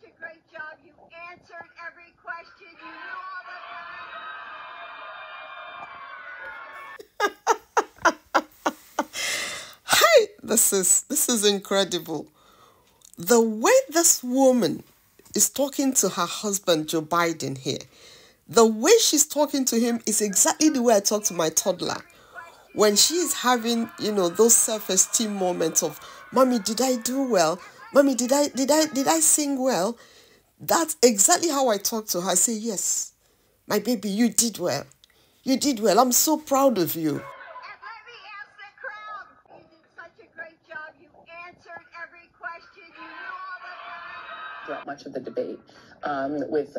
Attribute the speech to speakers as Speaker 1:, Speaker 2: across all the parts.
Speaker 1: such a great job. You answered every question. You knew all the
Speaker 2: Hey, this is incredible. The way this woman is talking to her husband, Joe Biden, here, the way she's talking to him is exactly the way I talk to my toddler. When she's having, those self-esteem moments of, Mommy, did I do well? Mommy, did I sing well? That's exactly how I talk to her. I say, yes, my baby, you did well. You did well. I'm so proud of you.
Speaker 1: And let me ask the crowd. You did such a great job. You answered every question. You knew all the
Speaker 3: throughout much of the debate with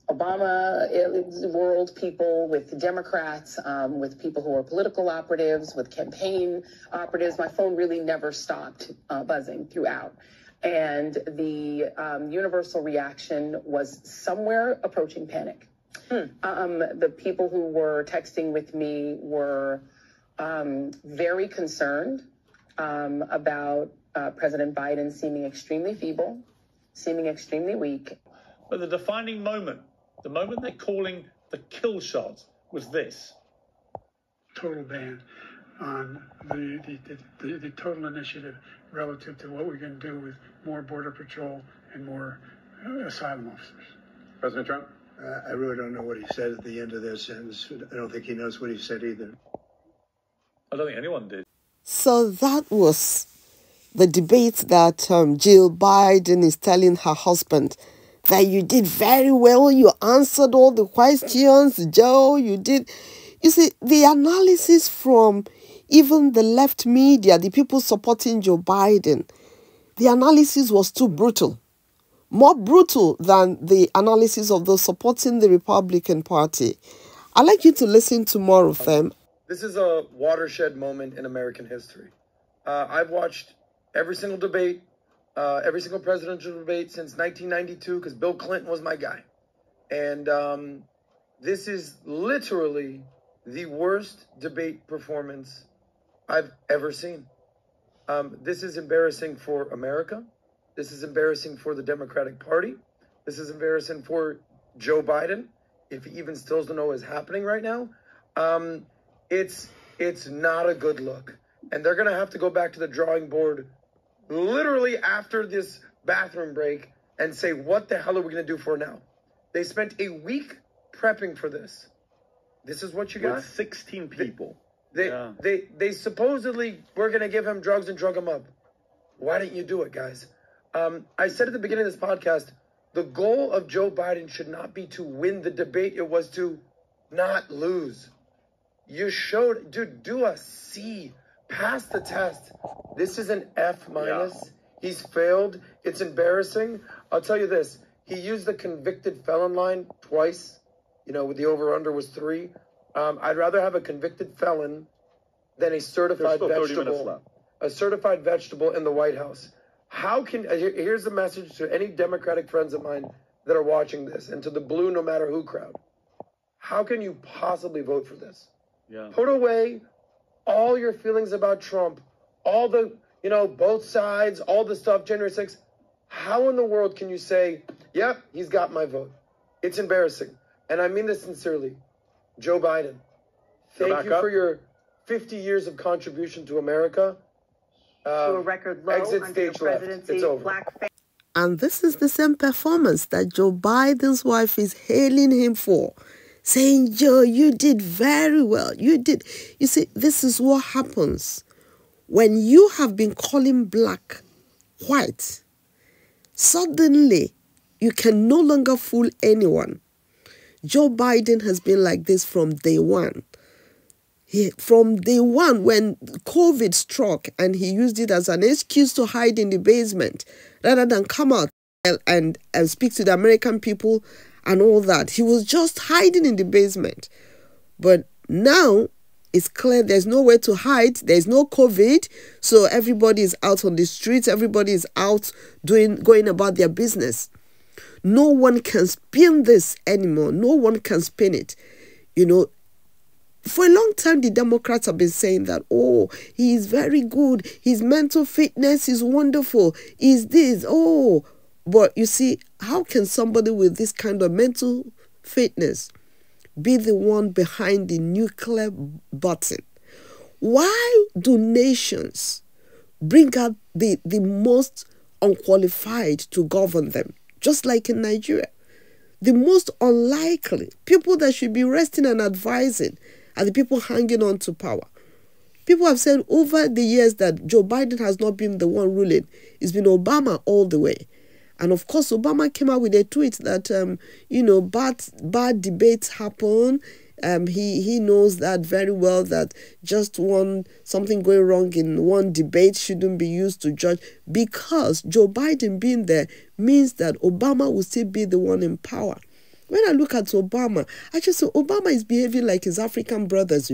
Speaker 3: Obama world people, with Democrats, with people who are political operatives, with campaign operatives. My phone really never stopped buzzing throughout. And the universal reaction was somewhere approaching panic. The people who were texting with me were very concerned about President Biden seeming extremely feeble, seeming extremely weak.
Speaker 4: But the defining moment, the moment they're calling the kill shot, was this.
Speaker 5: Total ban on the total initiative relative to what we're going to do with more Border Patrol and more asylum officers.
Speaker 6: President Trump?
Speaker 7: I really don't know what he said at the end of that sentence. I don't think he knows what he said either.
Speaker 4: I don't think anyone did.
Speaker 2: So that was the debate that Jill Biden is telling her husband that you did very well. You answered all the questions, Joe. You did. You see, the analysis from even the left media, the people supporting Joe Biden, the analysis was too brutal. More brutal than the analysis of those supporting the Republican Party. I'd like you to listen to more of them.
Speaker 8: This is a watershed moment in American history. I've watched every single debate, every single presidential debate since 1992, because Bill Clinton was my guy. And this is literally the worst debate performance I've ever seen. This is embarrassing for America. This is embarrassing for the Democratic Party. This is embarrassing for Joe Biden, if he even still doesn't know what is happening right now. It's not a good look. And they're going to have to go back to the drawing board literally after this bathroom break and say, what the hell are we going to do for now? They spent a week prepping for this. This is what you got?
Speaker 4: With 16 people.
Speaker 8: They supposedly were going to give him drugs and drug him up. Why didn't you do it, guys? I said at the beginning of this podcast, the goal of Joe Biden should not be to win the debate. It was to not lose. You showed, dude, do a C. Pass the test. This is an F minus. Yeah. He's failed. It's embarrassing. I'll tell you this. He used the convicted felon line twice. With the over-under was 3. I'd rather have a convicted felon than a certified vegetable. A certified vegetable in the White House. Here's the message to any Democratic friends of mine that are watching this, and to the blue no matter who crowd. How can you possibly vote for this?
Speaker 4: Yeah.
Speaker 8: Put away all your feelings about Trump, all the, both sides, all the stuff, January 6th. How in the world can you say, yep, he's got my vote? It's embarrassing. And I mean this sincerely. Joe Biden, thank you for your 50 years of contribution to America.
Speaker 3: To a record low
Speaker 8: exit
Speaker 3: under
Speaker 8: stage
Speaker 3: the presidency.
Speaker 8: It's over.
Speaker 2: And this is the same performance that Joe Biden's wife is hailing him for. Saying, Joe, you did very well. You did. You see, this is what happens when you have been calling black white. Suddenly, you can no longer fool anyone. Joe Biden has been like this from day one. From day one, when COVID struck and he used it as an excuse to hide in the basement rather than come out and speak to the American people and all that. He was just hiding in the basement. But now it's clear there's nowhere to hide. There's no COVID. So everybody is out on the streets. Everybody is out going about their business. No one can spin this anymore. No one can spin it. For a long time, the Democrats have been saying that, oh, he is very good. His mental fitness is wonderful. Is this, oh. But you see, how can somebody with this kind of mental fitness be the one behind the nuclear button? Why do nations bring out the most unqualified to govern them? Just like in Nigeria, the most unlikely people that should be resting and advising are the people hanging on to power. People have said over the years that Joe Biden has not been the one ruling. It's been Obama all the way. And of course, Obama came out with a tweet that, bad debates happen. He knows that very well, that just something going wrong in one debate shouldn't be used to judge, because Joe Biden being there means that Obama will still be the one in power. When I look at Obama, I just say Obama is behaving like his African brothers,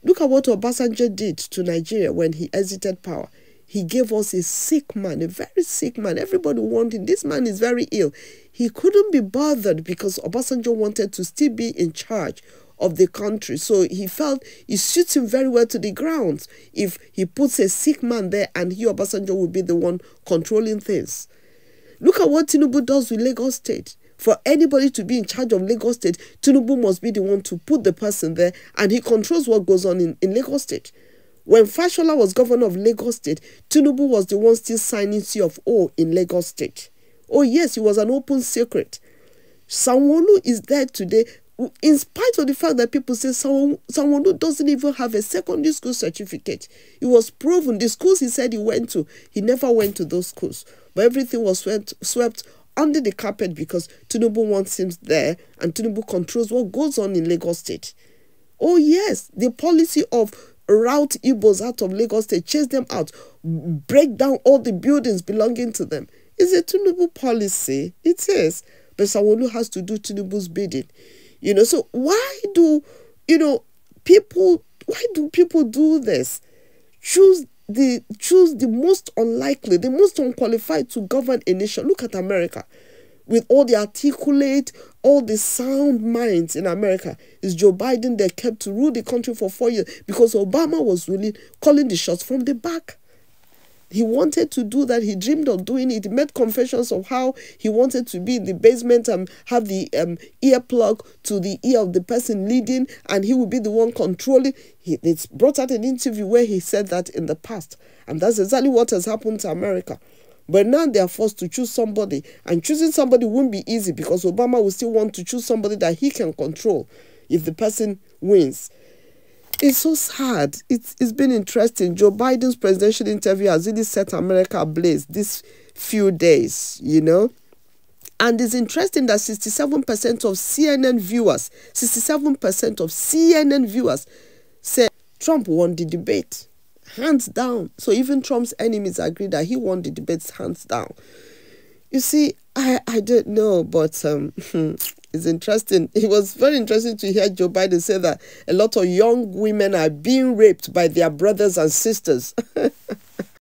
Speaker 2: Look at what Obasanjo did to Nigeria when he exited power. He gave us a sick man, a very sick man. Everybody wanted, this man is very ill. He couldn't be bothered because Obasanjo wanted to still be in charge of the country. So he felt it suits him very well to the ground if he puts a sick man there and he, Obasanjo, will be the one controlling things. Look at what Tinubu does with Lagos State. For anybody to be in charge of Lagos State, Tinubu must be the one to put the person there, and he controls what goes on in Lagos State. When Fashola was governor of Lagos State, Tinubu was the one still signing C of O in Lagos State. Oh yes, it was an open secret. Sanwo-Olu is there today, in spite of the fact that people say Sanwo-Olu doesn't even have a secondary school certificate. It was proven. The schools he said he went to, he never went to those schools. But everything was swept under the carpet because Tinubu wants him there, and Tinubu controls what goes on in Lagos State. Oh yes, the policy of route Igbos out of Lagos State, chase them out, break down all the buildings belonging to them, is a Tinubu policy. It is. But Sanwo-Olu has to do Tinubu's bidding. So why do people do this? Choose the most unlikely, the most unqualified to govern a nation. Look at America. With all the articulate, all the sound minds in America, is Joe Biden there kept to rule the country for 4 years because Obama was really calling the shots from the back. He wanted to do that. He dreamed of doing it. He made confessions of how he wanted to be in the basement and have the earplug to the ear of the person leading, and he would be the one controlling. It's brought out an interview where he said that in the past. And that's exactly what has happened to America. But now they are forced to choose somebody. And choosing somebody won't be easy because Obama will still want to choose somebody that he can control if the person wins. It's so sad. It's been interesting. Joe Biden's presidential interview has really set America ablaze these few days, And it's interesting that 67% of CNN viewers said Trump won the debate. Hands down. So even Trump's enemies agree that he won the debates hands down. You see, I don't know, but it's interesting. It was very interesting to hear Joe Biden say that a lot of young women are being raped by their brothers and sisters.